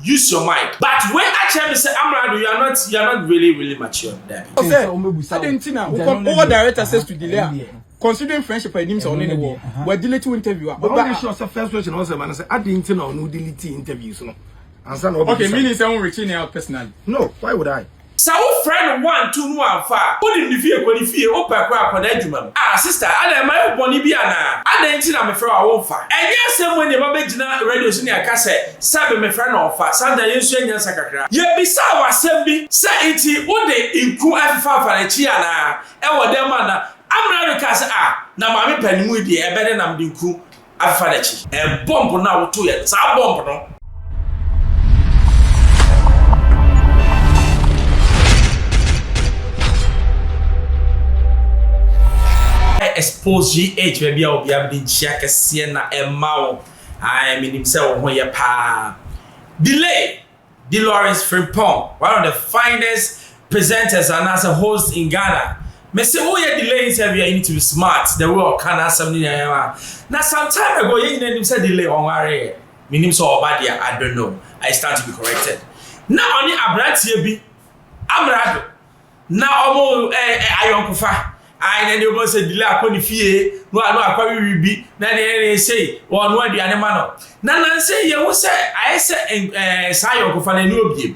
use your mind. But when actually say Amerado, you are not really mature. Okay, I didn't know. All director says to delay. Considering friendship by names on any war, we're deleting interview. But the first question was man say I didn't know no delete interviews no. Okay, meaning say I'm reaching out personally. No, why would I? So friend 1 2 no afa. Who did the fee opa kwa kwa adwuma. Ah sister, ada my boni bia na. Ada nti na me frɛ wa wo fa. Enye asɛm when you ba gina radio so ne aka sɛ sabe me frɛ na ofa. Sanda yensu anya sakakra. Ye bisa wasɛm bi sɛ nti wo de inku afa fa na chi ana. E wo dem ana. Amerado ka say na maame panimu di ebe de nam dinku afa na chi. E bomb na wo to ye. Sa bomb no. Xposed GH baby I will be able to check na emma I mean himself when you pa delay Dolores Frimpong, one of the finest presenters and as a host in Ghana. Me say oh yeah delay interview you need to be smart the way of Kana 70 now some time ago you name say delay on worry meaning so obadia I don't know I stand to be corrected now only abrantie bi Amerado now omo ayonkufa I then you say delay akoni fie no akwa wibi na dey say one no aduane ma no na say ye wo say I say sayo ko fa na ni obiem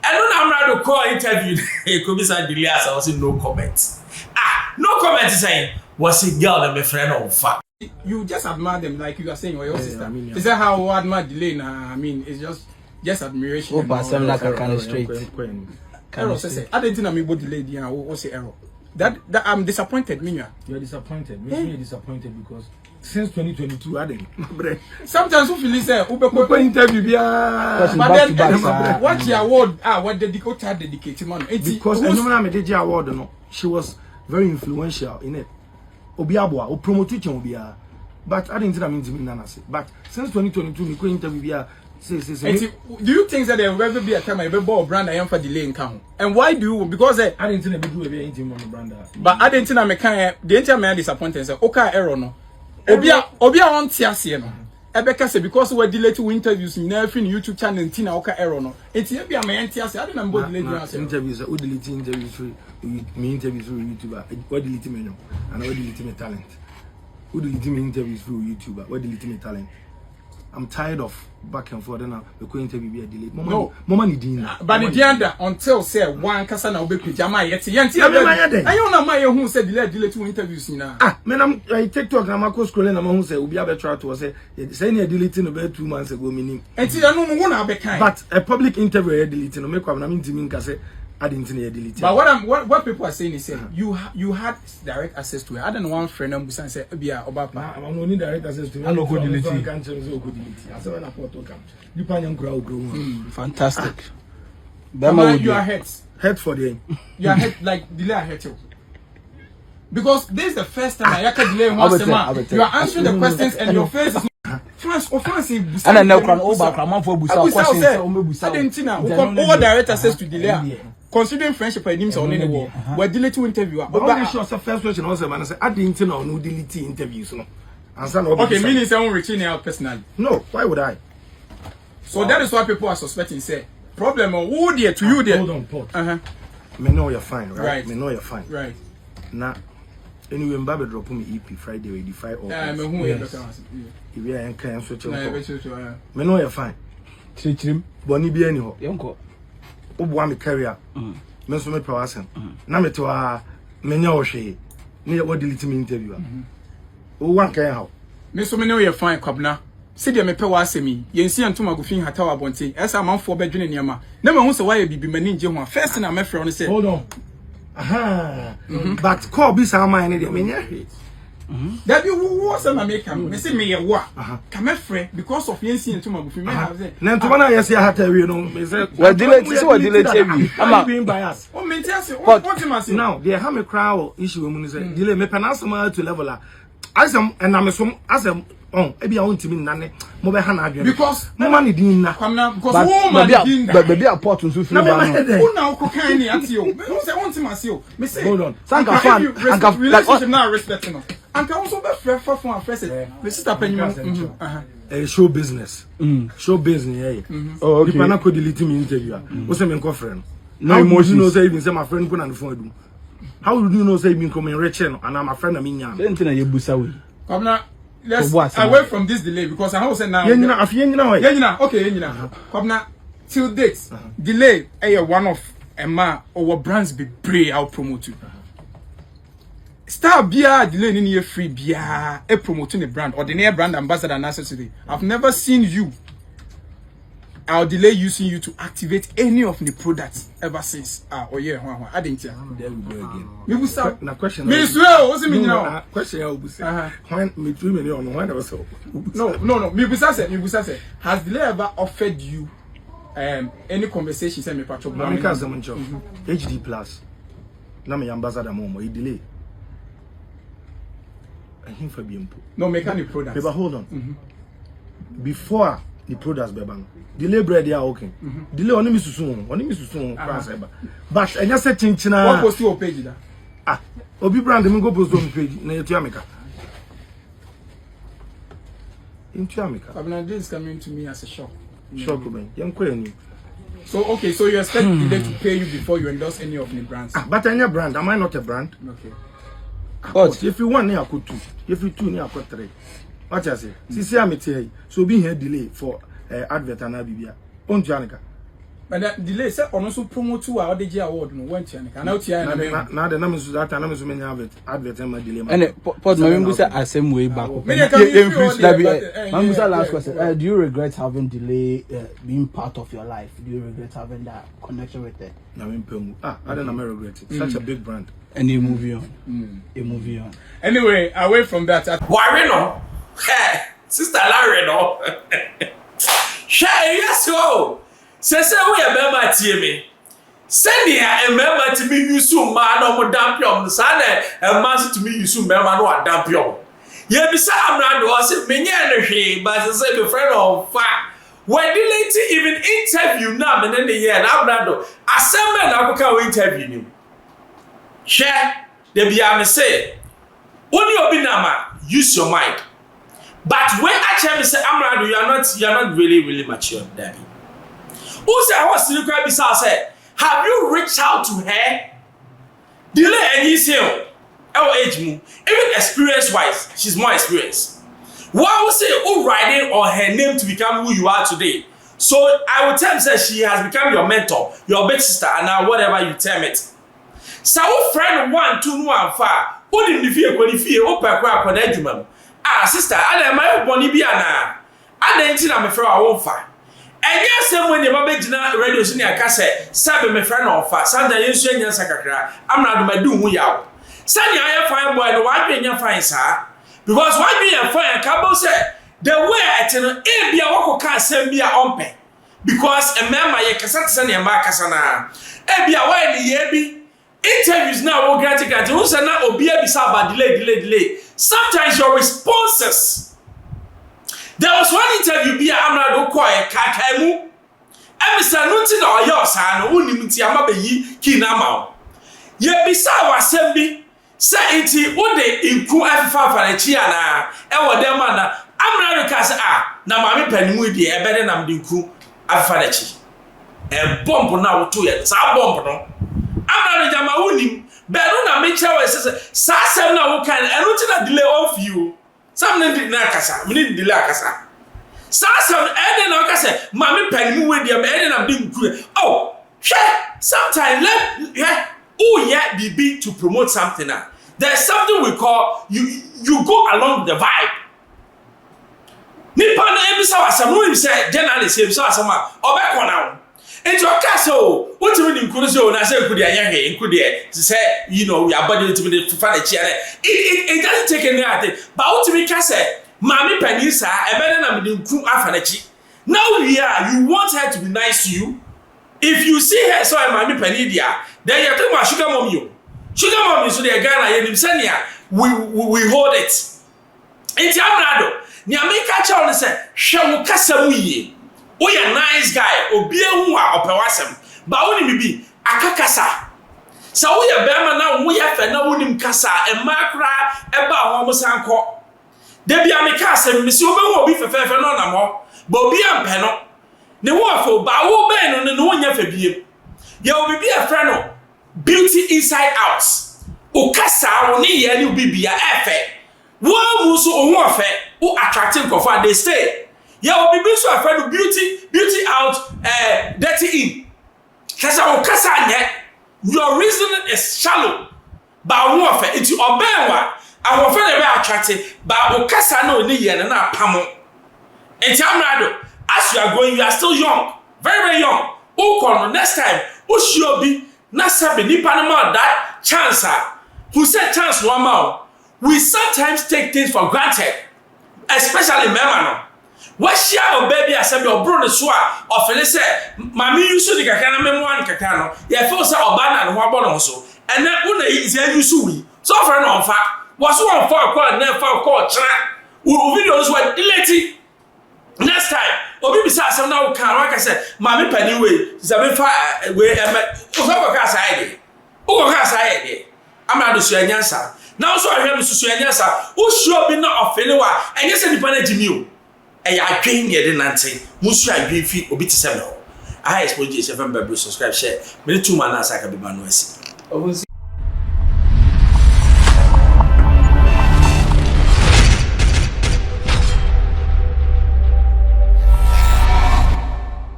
eno na Amerado call interview e ko bi say delay as I was no comment no comment saying was a girl and my friend on fa you just admire them like you are saying or your sister is that how admire delay na I mean it's just admiration oh but some like kind of straight error say I didn't know me body delay dia o say error. That I'm disappointed, Minya. You're disappointed. You're disappointed because since 2022, I didn't. Sometimes we feel say, "Ube interview biya." But then, what your award? What dedicated man? Because I did your award, no. She was very influential in it. Obiabwa, o promote Obiya. But I didn't mean to be nanasi. But since 2022, we couldn't interview biya. Do you think that there will ever be a time I ever bought brand I am for delay in count? And why do you? Because I didn't think I do anything on the brand. But I didn't think I can. The entire man disappointed. Say, okay, error no. Obia on tiasi no. Ebeka say because we delay to interviews in every YouTube channel. Tina okay error no. It's here be a man tiasi. I didn't know delay interviews. I delete interviews for me interviews for YouTuber. What delete me no? And I delete me talent. Who delete me interviews for YouTuber? What delete me talent? I'm tired of back and forth now. We couldn't be a delay. Mama need dinner. But the end until say one kasa na obe pijama yeti. I don't know my who said delay to interviews now. Man, I TikTok na mako scrolling na who say obi abetra to say any deleting about 2 months ago meaning. And see I no one abekan. But a public interview deleting no make am na mean timi nka say I didn't delete. But what people are saying is you had direct access to it. I don't know one friend and Busan say Bia Obapa. I'm only direct access to it. I no go delete. I can't change so go delete. I say when I photo come. You pan young crowd grow. Fantastic. You are hurt for the you are hurt like delay hurt you. Because this is the first time I can delay once a month. You are answering the questions and your face is offensive. And I know can over come for Busa questions. I didn't know. All director says to delay. Considering friendship by names on any war, we're deleting interview. But sure, first question was man say I didn't know no delete interviews no. Okay, meaning say I'm reaching out personally. No, why would I? So that is why people are suspecting say problem who there to you there. Hold on, pause. Me know you're fine, right? Me know you're fine. Right. Now anyway, Mbabe drop me EP Friday we defy all. Me who you better. If you are can switch on. Me know you're fine. Chichim. Boni bi ani ho. Yonko. Obuwa me career. Me so me pawasem. Na me to me nya ohwe. Me what delete me interview. O wan kan how. Me so me know you're fine kwabna. Se de me pe wa asemi. Yensi antuma go fin hatawa bonte. Esa amanfo be dwene niam. Na me hu se why bibi mani nje ho. First na me frɛ no say. Hold on. But call be some man dey me nya. That you was a make me say me wa. Come frɛ because of yensi antuma go fin me have say. Na antuma na yesi hata we no. Me say we delete TV. Am being biased. O me tell say what him say. Now, they have me crowd issue we say delay me pronounce to level asem and am so asem ebi a wontimi nane mo be ha na adwene because mama ne din na because woman din na baby a pot nso firi ba no una ukokan ni ati o me say wontim ase o me say hold on sanka fan relationship now respect no anka also be frɛ for first me sister panyim show business. Show business, Oh, okay. People could delete me interview. What's a man friend? No How would emotions. you know say even say my friend couldn't afford? How would you know say me coming rich and I'm a friend of mine? Anything you busa we. Come now. Let's So what's away from this delay because I hope say now. Yeah, you know, if you know, Okay. Come now. Till date, delay. One of Emma or brands be brave. I'll promote you. Star Bia delay in your free Bia a promoting a brand or the near brand ambassador necessary. I've never seen you. I'll delay using you to activate any of the products ever since. I didn't tell. There we go again. Me will start. Now question. Me swear, what's it mean now? Question I will say. When me 3 million when I was so. No. Me will say. Has delay ever offered you any conversation? Say me patrol. I'm because I'm job. HD plus. Na me ambassador mo e delay. I him for be impo. No mechanic products. But hold on. Before the products be bang. Delay bread they are okay. Delay only me susun France eba. But enya say chinchina. What post your page da? Obi brand me go post on page na yetu ameka. Into ameka. Abna this is coming to me as a shock. Shock ben. Yenko eni. So okay, so you expect them to pay you before you endorse any of the brands? But any brand, am I not a brand? Okay. But if you want near could 2, if you 2 near 3. What I say? See, I'm here. So be here delay for advert and Abibia. On Janica. But that delay said on also promote to our DG award no went Janica. Now the numbers that I know so many advert and my delay. and Port Marimbusa are same way back. Marimbusa last question. Do you regret having delay being part of your life? Do you regret having that connection with it? I don't know, regret it. Such a big brand. And you move on. Anyway, away from that. Why no? Hey, Sister Larry no. Hey, yes go. Say we remember tie me. Send ya remember to me use man no mo dampiom. Say na man to me use member no dampiom. Ye bisa Amerado o say menye no hwe but say be friend of fa. When delete even interview na me ne ye na Amerado asem na akoka we interview ni. Share the bia me say only obi na ma use your mind. But when I tell me say Amerado you are not really mature daddy. Who say I was still quite bizarre say have you reached out to her? Delay any say our age mu even experience wise she's more experienced. Why would say who writing on her name to become who you are today? So I would tell say she has become your mentor, your big sister, and now whatever you term it. So friend 1 2 1 far. What in the fear when fear open kwa adwuma. Ah sister, I my boni bi ana. I didn't na me friend I won't fa. And yes, when you mabegina radio sini akase, sabe me friend on fa. Sanda yensu enya sakakra. Amerado madu hu yawo. Sani I fine boy no wan enya fine sa. Because why be a fine cabo say the way at no e bia wako ka asem bia ompe. Because a member ye kasa tsani e ma kasa na. E bia why ni ye bi interviews now we grant who say na obi abisa about delay. Sometimes your responses. There was one interview be Amerado quiet kakaimu. Emisa nunti na oyo sa no unim nti amabeyi kina ma. Ye bisa wasem bi say enti wo de inku afifa fa na chi ana e wo dem na Amerado ka say na mami panimu di e bede nam de inku afifa na chi. E bomb na wo to ye sa bomb no. Amerado jama unim beru na me chewe say sa sem na wo kan enu ti na delay on you. Some did not kasa, we need delay kasa. Some and then kasa, mammy penny with your man and I'm being good. Oh, sometimes be to promote something now. There's something we call you go along the vibe. Nippon episode some room say journalist himself some or back on now. And your castle, what you mean could so I said could say you know we are body to be for the chair. It doesn't take anything. But what we can say, Mammy Penisa, a better than the crew afanachi. Now you want her to be nice to you. If you see her so Mammy Penidia, then you're talking about sugar mommy. Sugar mommy so the Ghana and Senia, we hold it. It's Amerado. Nyamika Charles said, shall we casamuye? Oh, you're a nice guy, or be a who are opewasem, but only be a kakasa. So we are Bama now, we have a no woman casa, and Macra, about almost uncle. Debi ameka asem misi obenwo obi fefefe no na mo ba obi ampe no ne wo afo ba wo ben no ne wo nya fa biem ye obi bi afre no beauty inside out o kasa wo ne ye ne obi bia efe wo mu so o ho afe o attractive kofa they stay ye obi bi so afre no beauty out dirty in kasa o kasa nye your reasoning is shallow ba wo afe it obenwa awofo na be attractive ba o kasa na oni ye na pamo enti Amerado as you are going you are still young very young o kono next time o sure be na sabe nipa na ma that chance who said chance no ma we sometimes take things for granted especially mema no what share o baby asabe o bro ne so a o fele say mami yusu di kaka na memo an kaka no ye feel say oba na no abo no so ene una yi yusu wi so for no on fa was one for call na for call tra o videos were delete next time obi bisa asem na o kan wa say mami pani we say fa we o fa ko ka say de Amerado so anyansa now so ahwe me so anyansa o sure be na ofele wa enye se nipa na jimi o e ya adwen ye de nante mu su adwen fi obi te se me o Xposed FM subscribe share me too man na asa ka be ma no asi